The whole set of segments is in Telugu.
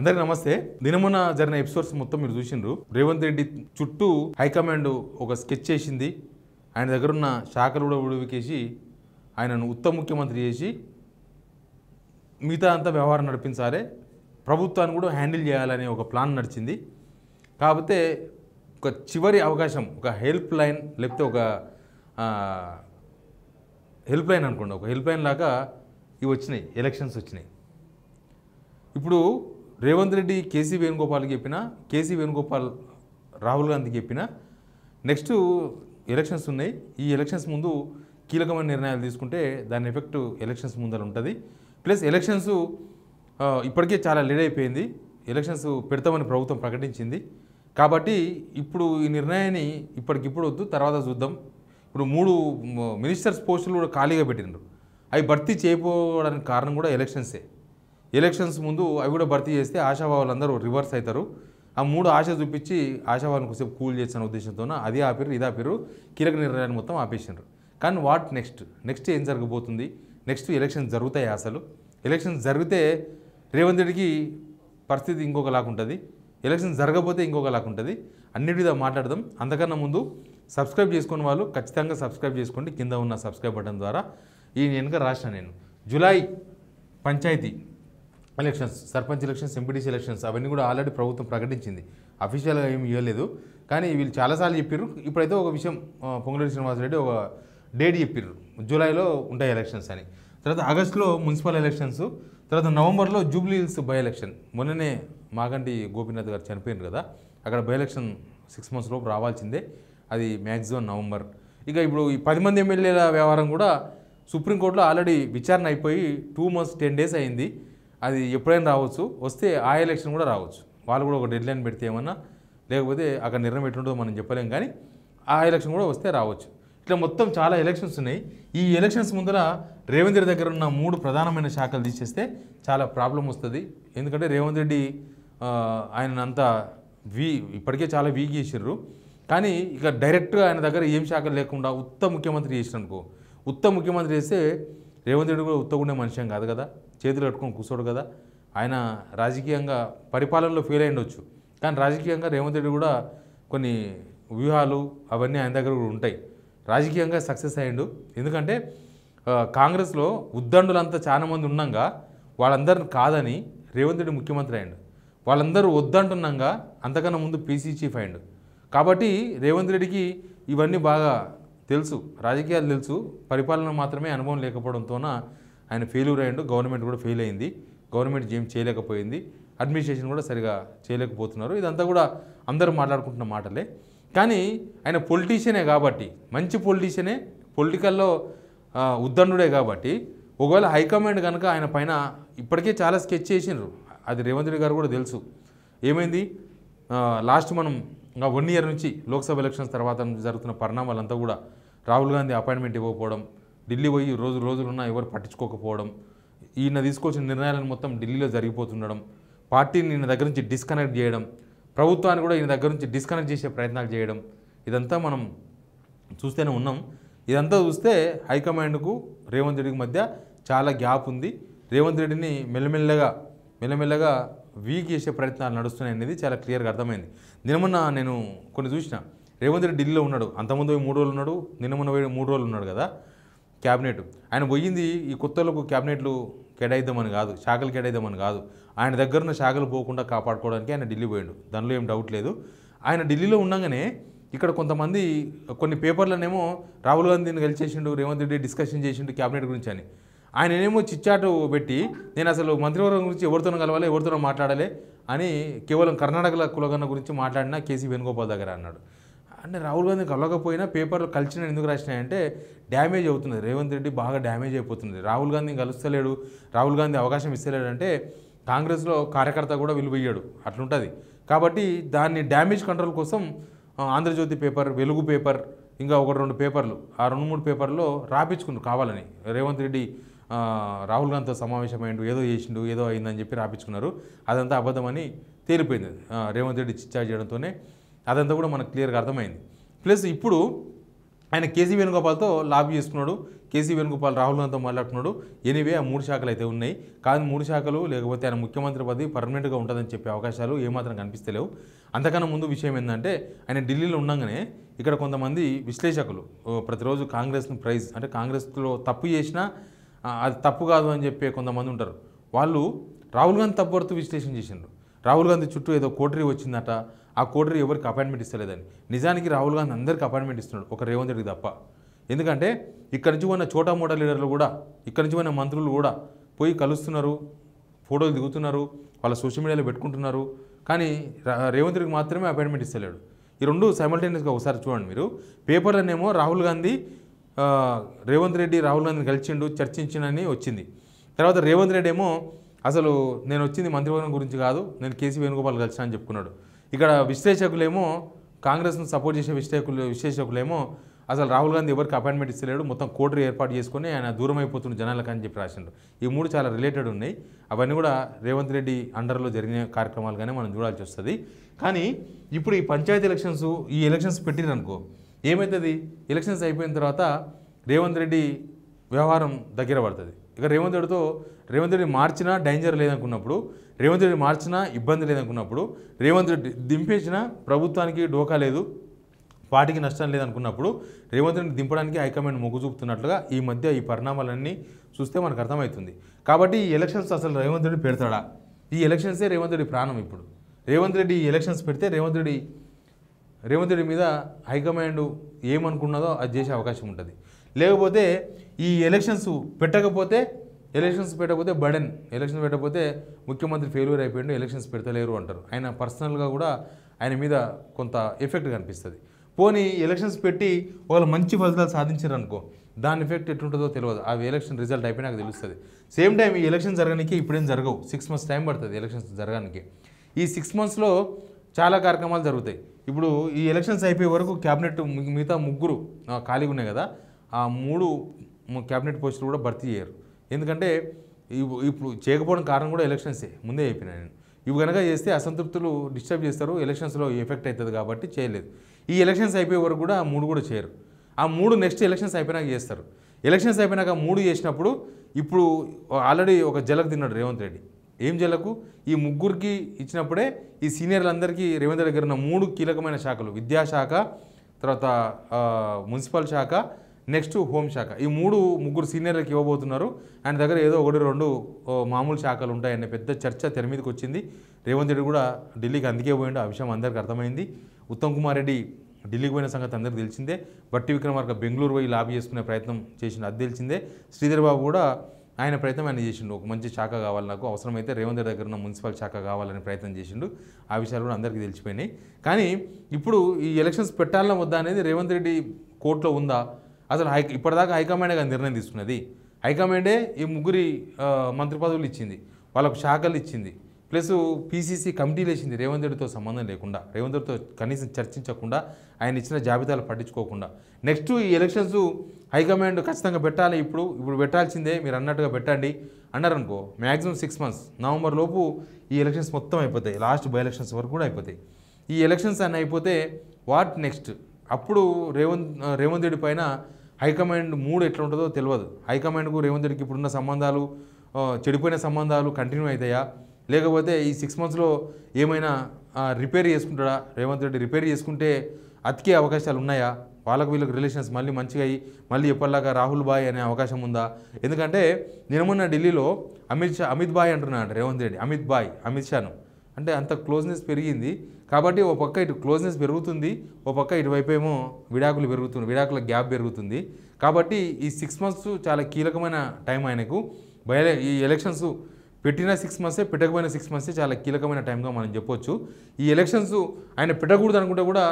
అందరికీ నమస్తే. నిన్నమొన్న జరిగిన ఎపిసోడ్స్ మొత్తం మీరు చూసిండ్రు. రేవంత్ రెడ్డి చుట్టూ హైకమాండ్ ఒక స్కెచ్ చేసింది. ఆయన దగ్గర ఉన్న శాఖలు కూడా ఉడివికేసి ఆయనను ఉత్తమ ముఖ్యమంత్రి చేసి మిగతా అంతా వ్యవహారం నడిపించాలి, ప్రభుత్వాన్ని కూడా హ్యాండిల్ చేయాలనే ఒక ప్లాన్ నడిచింది. కాకపోతే ఒక చివరి అవకాశం, ఒక హెల్ప్ లైన్ లేకపోతే ఒక హెల్ప్ లైన్ అనుకోండి, ఒక హెల్ప్ లైన్ లాగా ఇవి వచ్చినాయి, ఎలక్షన్స్ వచ్చినాయి. ఇప్పుడు రేవంత్ రెడ్డి కేసీ వేణుగోపాల్కి చెప్పినా, కేసీ వేణుగోపాల్ రాహుల్ గాంధీకి చెప్పినా నెక్స్ట్ ఎలక్షన్స్ ఉన్నాయి. ఈ ఎలక్షన్స్ ముందు కీలకమైన నిర్ణయాలు తీసుకుంటే దాని ఎఫెక్ట్ ఎలక్షన్స్ ముందర ఉంటుంది. ప్లస్ ఎలక్షన్స్ ఇప్పటికే చాలా లేట్ అయిపోయింది. ఎలక్షన్స్ పెడతామని ప్రభుత్వం ప్రకటించింది. కాబట్టి ఇప్పుడు ఈ నిర్ణయాన్ని ఇప్పటికిప్పుడు వద్దు, తర్వాత చూద్దాం. ఇప్పుడు 3 మినిస్టర్స్ పోస్టులు కూడా ఖాళీగా పెట్టినారు. అవి భర్తీ చేయకపోవడానికి కారణం కూడా ఎలక్షన్సే. ఎలక్షన్స్ ముందు అవి కూడా భర్తీ చేస్తే ఆశావాళ్ళందరూ రివర్స్ అవుతారు. ఆ 3 ఆశ చూపించి ఆశావాళ్ళని కొద్దిసేపు కూల్ చేసిన ఉద్దేశంతో అది ఆపిరు, ఇది ఆపిరు, కీలక నిర్ణయాన్ని మొత్తం ఆపేసినారు. కానీ వాట్ నెక్స్ట్ ఏం జరగబోతుంది? నెక్స్ట్ ఎలక్షన్స్ జరుగుతాయి. అసలు ఎలక్షన్స్ జరిగితే రేవంత్ రెడ్డికి పరిస్థితి ఇంకొకలాగా ఉంటుంది, ఎలక్షన్స్ జరగకపోతే ఇంకొకలాగా ఉంటుంది. అన్నిటి మీద మాట్లాడదాం. అంతకన్నా ముందు సబ్స్క్రైబ్ చేసుకున్న వాళ్ళు ఖచ్చితంగా సబ్స్క్రైబ్ చేసుకోండి. కింద ఉన్న సబ్స్క్రైబ్ బటన్ ద్వారా ఈ వెనుక రాసిన నేను July panchayati elections, sarpanch elections, MPTC elections అవన్నీ కూడా ఆల్రెడీ ప్రభుత్వం ప్రకటించింది. అఫీషియల్గా ఏమి ఇవ్వలేదు, కానీ వీళ్ళు చాలాసార్లు చెప్పారు. ఇప్పుడైతే ఒక విషయం, పొంగులేటి శ్రీనివాసరెడ్డి ఒక డేట్ చెప్పారు, జూలైలో ఉంటాయి ఎలక్షన్స్ అని. తర్వాత ఆగస్టులో మున్సిపల్ ఎలక్షన్స్, తర్వాత నవంబర్లో జూబ్లీ హిల్స్ బై ఎలక్షన్. మొన్ననే మాగంటి గోపీనాథ్ గారు చనిపోయారు కదా, అక్కడ బై ఎలక్షన్ 6 months లోపు రావాల్సిందే. అది మ్యాక్సిమం నవంబర్. ఇక ఇప్పుడు ఈ 10 మంది ఎమ్మెల్యేల వ్యవహారం కూడా సుప్రీంకోర్టులో ఆల్రెడీ విచారణ అయిపోయి 2 months 10 days అయింది. అది ఎప్పుడైనా రావచ్చు, వస్తే ఆ ఎలక్షన్ కూడా రావచ్చు. వాళ్ళు కూడా ఒక డెడ్ లైన్ పెడితే ఏమన్నా, లేకపోతే అక్కడ నిర్ణయం ఎట్లుంటుందో మనం చెప్పలేం, కానీ ఆ ఎలక్షన్ కూడా వస్తే రావచ్చు. ఇట్లా మొత్తం చాలా ఎలక్షన్స్ ఉన్నాయి. ఈ ఎలక్షన్స్ ముందర రేవంత్ రెడ్డి దగ్గర ఉన్న 3 ప్రధానమైన శాఖలు తీసేస్తే చాలా ప్రాబ్లం వస్తుంది. ఎందుకంటే రేవంత్ రెడ్డి ఆయన అంతా ఇప్పటికే చాలా వీక్ చేసిర్రు. కానీ ఇక డైరెక్ట్గా ఆయన దగ్గర ఏం శాఖలు లేకుండా ఉత్తమ ముఖ్యమంత్రి చేసిననుకో, ఉత్తమ ముఖ్యమంత్రి చేస్తే రేవంత్ రెడ్డి కూడా ఉత్తగుండే మనిషి కాదు కదా, చేతులు కట్టుకొని కూర్చోడు కదా. ఆయన రాజకీయంగా పరిపాలనలో ఫెయిల్ అయ్యుండొచ్చు, కానీ రాజకీయంగా రేవంత్ రెడ్డి కూడా కొన్ని వ్యూహాలు అవన్నీ ఆయన దగ్గర కూడా ఉంటాయి. రాజకీయంగా సక్సెస్ అయ్యిండు. ఎందుకంటే కాంగ్రెస్లో ఉద్దండులంతా చాలామంది ఉన్నాగా వాళ్ళందరిని కాదని రేవంత్ రెడ్డి ముఖ్యమంత్రి అయ్యిండు. వాళ్ళందరూ వద్దంటున్నాగా అంతకన్నా ముందు పీసీ చీఫ్ అయ్యిండు. కాబట్టి రేవంత్ రెడ్డికి ఇవన్నీ బాగా తెలుసు, రాజకీయాలు తెలుసు, పరిపాలన మాత్రమే అనుభవం లేకపోవడంతోన ఆయన ఫెయిల్యూర్ అయ్యిండు. గవర్నమెంట్ కూడా ఫెయిల్ అయింది, గవర్నమెంట్ ఏం చేయలేకపోయింది, అడ్మినిస్ట్రేషన్ కూడా సరిగా చేయలేకపోతున్నారు. ఇదంతా కూడా అందరూ మాట్లాడుకుంటున్న మాటలే. కానీ ఆయన పొలిటీషియనే కాబట్టి, మంచి పొలిటీషియనే, పొలిటికల్లో ఉద్దండుడే కాబట్టి, ఒకవేళ హైకమాండ్ కనుక ఆయన పైన ఇప్పటికే చాలా స్కెచ్ చేసినారు. అది రేవంత్ రెడ్డి గారు కూడా తెలుసు. ఏమైంది లాస్ట్ మనం ఇంకా 1 year నుంచి లోక్సభ ఎలక్షన్స్ తర్వాత జరుగుతున్న పరిణామాలంతా కూడా రాహుల్ గాంధీ అపాయింట్మెంట్ ఇవ్వకపోవడం, ఢిల్లీ పోయి రోజులున్నా ఎవరు పట్టించుకోకపోవడం, ఈయన తీసుకొచ్చిన నిర్ణయాలను మొత్తం ఢిల్లీలో జరిగిపోతుండడం, పార్టీని ఈయన దగ్గర నుంచి డిస్కనెక్ట్ చేయడం, ప్రభుత్వాన్ని కూడా ఈయన దగ్గర నుంచి డిస్కనెక్ట్ చేసే ప్రయత్నాలు చేయడం, ఇదంతా మనం చూస్తూనే ఉన్నాం. ఇదంతా చూస్తే హైకమాండ్కు రేవంత్ రెడ్డికి మధ్య చాలా గ్యాప్ ఉంది. రేవంత్ రెడ్డిని మెల్లమెల్లగా వీక్ చేసే ప్రయత్నాలు నడుస్తున్నాయి అనేది చాలా క్లియర్గా అర్థమైంది. నిన్నమొన్న నేను కొన్ని చూసిన, రేవంత్ రెడ్డి ఢిల్లీలో ఉన్నాడు, అంతకుముందు 3 రోజులు ఉన్నాడు, నిన్నమొన్న 3 రోజులు ఉన్నాడు కదా క్యాబినెట్. ఆయన పోయింది ఈ కొత్తలకు క్యాబినెట్లు కేటాయిద్దామని కాదు, శాఖలు కేటాయిద్దామని కాదు, ఆయన దగ్గర ఉన్న శాఖలు పోకుండా కాపాడుకోవడానికి ఆయన ఢిల్లీ పోయాడు. దానిలో ఏం డౌట్ లేదు. ఆయన ఢిల్లీలో ఉండగానే ఇక్కడ కొంతమంది కొన్ని పేపర్లనేమో రాహుల్ గాంధీని కలిసేసిండు, రేవంత్ రెడ్డి డిస్కషన్ చేసిండు క్యాబినెట్ గురించి అని. ఆయనేమో చిచ్చాటు పెట్టి నేను అసలు మంత్రివర్గం గురించి ఎవరితోనో కలవాలి, ఎవరితోనో మాట్లాడాలి అని కేవలం కర్ణాటకల కులగన్న గురించి మాట్లాడినా కేసీ వేణుగోపాల్ దగ్గర అన్నాడు. అంటే రాహుల్ గాంధీ కలవకపోయినా పేపర్లు కలిసిన ఎందుకు రాసినాయంటే డ్యామేజ్ అవుతుంది, రేవంత్ రెడ్డి బాగా డ్యామేజ్ అయిపోతుంది. రాహుల్ గాంధీ కలుస్తలేడు, రాహుల్ గాంధీ అవకాశం ఇస్తలేడు అంటే కాంగ్రెస్లో కార్యకర్త కూడా విలువయ్యాడు, అట్లుంటుంది. కాబట్టి దాన్ని డ్యామేజ్ కంట్రోల్ కోసం ఆంధ్రజ్యోతి పేపర్, వెలుగు పేపర్, ఇంకా 1-2 పేపర్లు, ఆ 2-3 పేపర్లో రాపించుకున్నారు కావాలని. రేవంత్ రెడ్డి రాహుల్ గాంధీతో సమావేశమైండు, ఏదో చేసిండు, ఏదో అయిందని చెప్పి రాపించుకున్నారు. అదంతా అబద్ధమని తేలిపోయింది రేవంత్ రెడ్డి చిచ్చార్జ్ చేయడంతోనే. అదంతా కూడా మనకు క్లియర్గా అర్థమైంది. ప్లస్ ఇప్పుడు ఆయన కేసీ వేణుగోపాల్తో లాబీ చేసుకున్నాడు. కేసీ వేణుగోపాల్ రాహుల్ గాంధీతో మాట్లాడుతున్నాడు. ఎనీవే ఆ 3 శాఖలు అయితే ఉన్నాయి. కానీ 3 శాఖలు లేకపోతే ఆయన ముఖ్యమంత్రి పదవి పర్మనెంట్గా ఉంటుందని చెప్పే అవకాశాలు ఏమాత్రం కనిపిస్తలేవు. అంతకన్నా ముందు విషయం ఏంటంటే ఆయన ఢిల్లీలో ఉండగానే ఇక్కడ కొంతమంది విశ్లేషకులు ప్రతిరోజు కాంగ్రెస్ని ప్రైజ్ అంటే కాంగ్రెస్లో తప్పు చేసినా అది తప్పు కాదు అని చెప్పే కొంతమంది ఉంటారు. వాళ్ళు రాహుల్ గాంధీ తప్పు వరకు విశ్లేషణ చేసిండ్రు. రాహుల్ గాంధీ చుట్టూ ఏదో కోటరీ వచ్చిందట, ఆ కోటరీ ఎవరికి అపాయింట్మెంట్ ఇస్తలేదని. నిజానికి రాహుల్ గాంధీ అందరికీ అపాయింట్మెంట్ ఇస్తున్నాడు, ఒక రేవంత్ రెడ్డికి తప్ప. ఎందుకంటే ఇక్కడి నుంచి ఉన్న చోటా మోటా లీడర్లు కూడా, ఇక్కడి నుంచి ఉన్న మంత్రులు కూడా పోయి కలుస్తున్నారు, ఫోటోలు దిగుతున్నారు, వాళ్ళ సోషల్ మీడియాలో పెట్టుకుంటున్నారు. కానీ రేవంత్ రెడ్డికి మాత్రమే అపాయింట్మెంట్ ఇస్తలేడు. ఈ రెండు సైమల్టేనియస్గా ఒకసారి చూడండి మీరు. పేపర్లోనేమో రాహుల్ గాంధీ రేవంత్ రెడ్డి రాహుల్ గాంధీని కలిసిండు, చర్చించినని వచ్చింది. తర్వాత రేవంత్ రెడ్డి ఏమో అసలు నేను వచ్చింది మంత్రివర్గం గురించి కాదు, నేను కేసీ వేణుగోపాల్ కలిసిన అని చెప్పుకున్నాడు. ఇక్కడ విశ్లేషకులేమో కాంగ్రెస్ను సపోర్ట్ చేసే విశ్లేషకులేమో అసలు రాహుల్ గాంధీ ఎవరికి అపాయింట్మెంట్ ఇస్తలేడు, మొత్తం కోటరీ ఏర్పాటు చేసుకొని ఆయన దూరం అయిపోతున్న జనాలకు అని చెప్పి రాసిండు. ఈ 3 చాలా రిలేటెడ్ ఉన్నాయి. అవన్నీ కూడా రేవంత్ రెడ్డి అండర్లో జరిగిన కార్యక్రమాలుగానే మనం చూడాల్సి వస్తుంది. కానీ ఇప్పుడు ఈ పంచాయతీ ఎలక్షన్స్, ఈ ఎలక్షన్స్ పెట్టిరనుకో ఏమవుతుంది, ఎలక్షన్స్ అయిపోయిన తర్వాత రేవంత్ రెడ్డి వ్యవహారం దగ్గర పడుతుంది. ఇక రేవంత్ రెడ్డి మార్చినా డేంజర్ లేదనుకున్నప్పుడు, రేవంత్ రెడ్డి మార్చినా ఇబ్బంది లేదనుకున్నప్పుడు, రేవంత్ రెడ్డి దింపేసినా ప్రభుత్వానికి డోకా లేదు, పార్టీకి నష్టం లేదనుకున్నప్పుడు రేవంత్ రెడ్డి దింపడానికి హైకమాండ్ మొగ్గు చూపుతున్నట్లుగా ఈ మధ్య ఈ పరిణామాలన్నీ చూస్తే మనకు అర్థమవుతుంది. కాబట్టి ఈ ఎలక్షన్స్ అసలు రేవంత్ రెడ్డి పెడతాడా? ఈ ఎలక్షన్సే రేవంత్ రెడ్డి ప్రాణం. ఇప్పుడు రేవంత్ రెడ్డి ఈ ఎలక్షన్స్ పెడితే రేవంత్ రెడ్డి మీద హైకమాండ్ ఏమనుకున్నదో అది చేసే అవకాశం ఉంటుంది. లేకపోతే ఈ ఎలక్షన్స్ పెట్టకపోతే బర్డెన్, ఎలక్షన్స్ పెట్టకపోతే ముఖ్యమంత్రి ఫెయిల్యూర్ అయిపోయిండు, ఎలక్షన్స్ పెడతలేరు అంటారు. ఆయన పర్సనల్గా కూడా ఆయన మీద కొంత ఎఫెక్ట్ కనిపిస్తుంది. పోనీ ఎలక్షన్స్ పెట్టి వాళ్ళు మంచి ఫలితాలు సాధించారు అనుకో, దాని ఎఫెక్ట్ ఎట్లుంటుందో తెలియదు. ఆ ఎలక్షన్ రిజల్ట్ అయిపోయినాక తెలుస్తుంది. సేమ్ టైం ఈ ఎలక్షన్ జరగడానికి ఇప్పుడేం జరగవు, 6 months టైం పడుతుంది ఎలక్షన్స్ జరగడానికి. ఈ 6 monthsలో చాలా కార్యక్రమాలు జరుగుతాయి. ఇప్పుడు ఈ ఎలక్షన్స్ అయిపోయే వరకు క్యాబినెట్ మిగతా 3 ఖాళీగా ఉన్నాయి కదా, ఆ 3 క్యాబినెట్ పోస్టులు కూడా భర్తీ చేయరు. ఎందుకంటే ఇప్పుడు చేయకపోవడం కారణం కూడా ఎలక్షన్సే, ముందే అయిపోయినాయి. నేను ఇవి కనుక చేస్తే అసంతృప్తులు డిస్టర్బ్ చేస్తారు, ఎలక్షన్స్లో ఎఫెక్ట్ అవుతుంది కాబట్టి చేయలేదు. ఈ ఎలక్షన్స్ అయిపోయే వరకు కూడా ఆ 3 కూడా చేయరు. ఆ 3 నెక్స్ట్ ఎలక్షన్స్ అయిపోయినాక చేస్తారు. ఎలక్షన్స్ అయిపోయినాక 3 చేసినప్పుడు ఇప్పుడు ఆల్రెడీ ఒక జలకు తిన్నాడు రేవంత్ రెడ్డి. ఏం జలకు? ఈ 3కి ఇచ్చినప్పుడే ఈ సీనియర్లందరికీ రేవంత్ రెడ్డి దగ్గర ఉన్న 3 కీలకమైన శాఖలు, విద్యాశాఖ, తర్వాత మున్సిపల్ శాఖ, నెక్స్ట్ హోంశాఖ, ఈ 3 సీనియర్లకు ఇవ్వబోతున్నారు. ఆయన దగ్గర ఏదో 1-2 మామూలు శాఖలు ఉంటాయనే పెద్ద చర్చ తెర మీదకి వచ్చింది. రేవంత్ రెడ్డి కూడా ఢిల్లీకి అందుకే పోయిండు, ఆ విషయం అందరికీ అర్థమైంది. ఉత్తమ్ కుమార్ రెడ్డి ఢిల్లీకి పోయిన సంగతి అందరికీ తెలిసిందే. బట్టి విక్రమార్క బెంగళూరు పోయి లాబీ చేసుకునే ప్రయత్నం చేసిండు, అది తెలిసిందే. శ్రీధర్ బాబు కూడా ఆయన ప్రయత్నం ఆయన చేసిండు, ఒక మంచి శాఖ కావాలి నాకు, అవసరమైతే రేవంత్ రెడ్డి దగ్గర ఉన్న మున్సిపల్ శాఖ కావాలని ప్రయత్నం చేసిండు. ఆ విషయాలు కూడా అందరికీ తెలిసిపోయినాయి. కానీ ఇప్పుడు ఈ ఎలక్షన్స్ పెట్టాలన్నా వద్దా అనేది రేవంత్ రెడ్డి కోర్టులో ఉందా? అసలు ఇప్పటిదాకా హైకమాండే కానీ నిర్ణయం తీసుకున్నది. హైకమాండే ఈ 3 మంత్రి పదవులు ఇచ్చింది, వాళ్ళకు శాఖలు ఇచ్చింది, ప్లస్ పీసీసీ కమిటీలు వేసింది. రేవంత్ రెడ్డితో సంబంధం లేకుండా, రేవంత్ రెడ్డితో కనీసం చర్చించకుండా, ఆయన ఇచ్చిన జాబితాలు పట్టించుకోకుండా. నెక్స్ట్ ఈ ఎలక్షన్స్ హైకమాండ్ ఖచ్చితంగా పెట్టాలి, ఇప్పుడు పెట్టాల్సిందే, మీరు అన్నట్టుగా పెట్టండి అన్నారనుకో, మ్యాక్సిమం 6 months నవంబర్ లోపు ఈ ఎలక్షన్స్ మొత్తం అయిపోతాయి. లాస్ట్ బై ఎలక్షన్స్ వరకు కూడా అయిపోతాయి. ఈ ఎలక్షన్స్ అన్నీ అయిపోతే వాట్ నెక్స్ట్? అప్పుడు రేవంత్ రెడ్డి పైన హైకమాండ్ 3 ఎట్లా ఉంటుందో తెలియదు. హైకమాండ్కు రేవంత్ రెడ్డికి ఇప్పుడున్న సంబంధాలు, చెడిపోయిన సంబంధాలు కంటిన్యూ అవుతాయా, లేకపోతే ఈ 6 monthsలో ఏమైనా రిపేర్ చేసుకుంటాడా? రేవంత్ రెడ్డి రిపేర్ చేసుకుంటే అతికే అవకాశాలు ఉన్నాయా? వాళ్ళకు వీళ్ళకి రిలేషన్స్ మళ్ళీ మంచిగా అయ్యి మళ్ళీ ఎప్పటిలాగా రాహుల్ బాయ్ అనే అవకాశం ఉందా? ఎందుకంటే నిన్నమొన్న ఢిల్లీలో అమిత్ బాయ్ అంటున్నాడు రేవంత్ రెడ్డి, అమిత్ షాను అంటే అంత క్లోజ్నెస్ పెరిగింది. కాబట్టి ఓ పక్క ఇటు క్లోజ్నెస్ పెరుగుతుంది, ఓ పక్క ఇటువైపు ఏమో విడాకుల గ్యాప్ పెరుగుతుంది. కాబట్టి ఈ 6 months చాలా కీలకమైన టైం ఆయనకు. ఈ ఎలక్షన్స్ పెట్టిన 6 months, పెట్టకపోయిన 6 months చాలా కీలకమైన టైంగా మనం చెప్పొచ్చు. ఈ ఎలక్షన్స్ ఆయన పెట్టకూడదు అనుకుంటే కూడా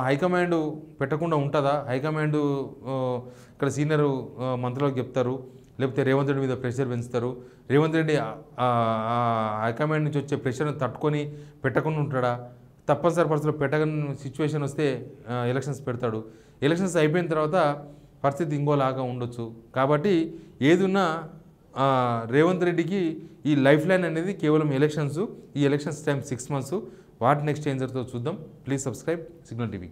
హైకమాండ్ పెట్టకుండా ఉంటుందా? హైకమాండ్ ఇక్కడ సీనియర్ మంత్రులకు చెప్తారు, లేకపోతే రేవంత్ రెడ్డి మీద ప్రెషర్ పెంచుతారు. రేవంత్ రెడ్డి హైకమాండ్ నుంచి వచ్చే ప్రెషర్ని తట్టుకొని పెట్టకుండా ఉంటాడా? తప్పనిసరి పరిస్థితుల్లో పెట్టని సిచ్యువేషన్ వస్తే ఎలక్షన్స్ పెడతాడు. ఎలక్షన్స్ అయిపోయిన తర్వాత పరిస్థితి ఇంకోలాగా ఉండొచ్చు. కాబట్టి ఏదున్నా రేవంత్ రెడ్డికి ఈ లైఫ్ లైన్ అనేది కేవలం ఎలక్షన్స్. ఈ elections time 6 months. What next ఏం జరుగుతుందో చూద్దాం. Please subscribe signal TV.